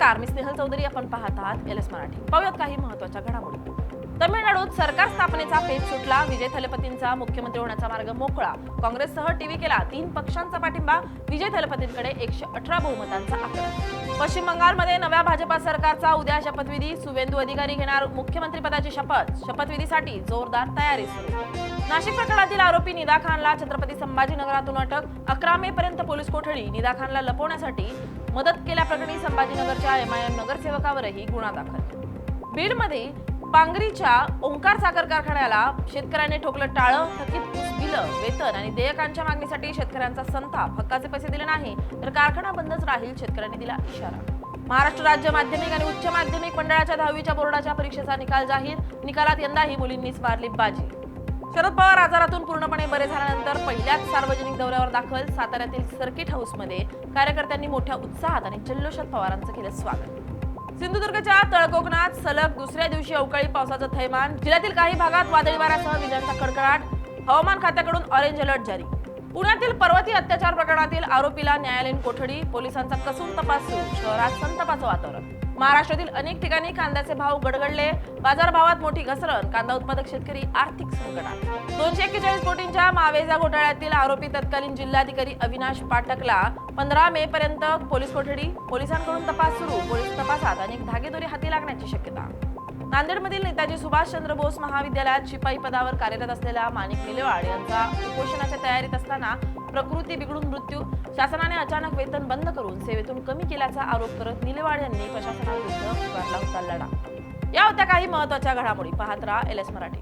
नमस्कार, मी स्नेहल चौधरी. आपण पाहत आहात एलएस मराठी. पाहूयात काही महत्त्वाच्या घडामोडी. तमिळनाडूत सरकार स्थापनेचा पेच सुटला. विजय थलपतींचा मुख्यमंत्री होण्याचा मार्ग मोकळा. काँग्रेससह टीव्हीकेला 3 पक्षांचा पाठिंबा. विजय थलपतींकडे 118 बहुमतांचा आकडा. पश्चिम बंगालमध्ये नव्या भाजपा सरकारचा उद्या शपथविधी. सुवेंदू अधिकारी घेणार मुख्यमंत्रीपदाची शपथ. शपथविधीसाठी जोरदार तयारी सुरू. नाशिक प्रकरणातील आरोपी निदा खानला छत्रपती संभाजीनगरातून अटक. 11 मे पर्यंत पोलीस कोठडी. निदा खानला लपवण्यासाठी मदत केल्याप्रकरणी संभाजीनगरच्या एमआयएम नगरसेवकावरही गुन्हा दाखल. बीडमध्ये पांगरीच्या ओंकार साखर कारखान्याला शेतकऱ्यांनी ठोकलं टाळं. थकीत ऊस बिलं, वेतन आणि देयकांच्या मागणीसाठी शेतकऱ्यांचा संताप. हक्काचे पैसे दिले नाही तर कारखाना बंदच राहील, शेतकऱ्यांनी दिला इशारा. महाराष्ट्र राज्य माध्यमिक आणि उच्च माध्यमिक मंडळाच्या 10वीच्या बोर्डाच्या परीक्षेचा निकाल जाहीर. निकालात यंदाही मुलींनीच मारली बाजी. शरद पवार आजारातून पूर्णपणे बरे झाल्यानंतर पहिल्याच सार्वजनिक दौऱ्यावर दाखल. साताऱ्यातील सर्किट हाऊसमध्ये कार्यकर्त्यांनी मोठ्या उत्साहात आणि जल्लोषात पवारांचं केलं स्वागत. सिंधुदुर्गच्या तळकोकणात सलग दुसऱ्या दिवशी अवकाळी पावसाचं थैमान. जिल्ह्यातील काही भागात वादळी वाऱ्यासह विजांचा कडकडाट. हवामान खात्याकडून ऑरेंज अलर्ट जारी. पुण्यातील पर्वती अत्याचार प्रकरणातील आरोपीला न्यायालयीन कोठडी. पोलिसांचा कसून तपास सुरू. शहरात संतापाचं वातावरण. महाराष्ट्रातील अनेक ठिकाणी कांद्याचे भाव गडगडले. बाजारभावात मोठी घसरण. कांदा उत्पादक शेतकरी आर्थिक संकटात. 241 कोटींच्या मावेजा घोटाळ्यातील आरोपी तत्कालीन जिल्हाधिकारी अविनाश पाठकला 15 मे पर्यंत पोलीस कोठडी. पोलिसांकडून तपास सुरू. पोलीस तपासात अनेक धागेदोरे हाती लागण्याची शक्यता. नांदेडमधील नेताजी सुभाषचंद्र बोस महाविद्यालयात शिपाई पदावर कार्यरत असलेला माणिक निलेवाड यांचा उपोषणाच्या तयारीत असताना प्रकृती बिघडून मृत्यू. शासनाने अचानक वेतन बंद करून सेवेतून कमी केल्याचा आरोप करत निलेवाड यांनी प्रशासनाविरुद्ध पुकारला होता लढा. या होत्या काही महत्त्वाच्या घडामोडी. पाहत राहा एलएस मराठी.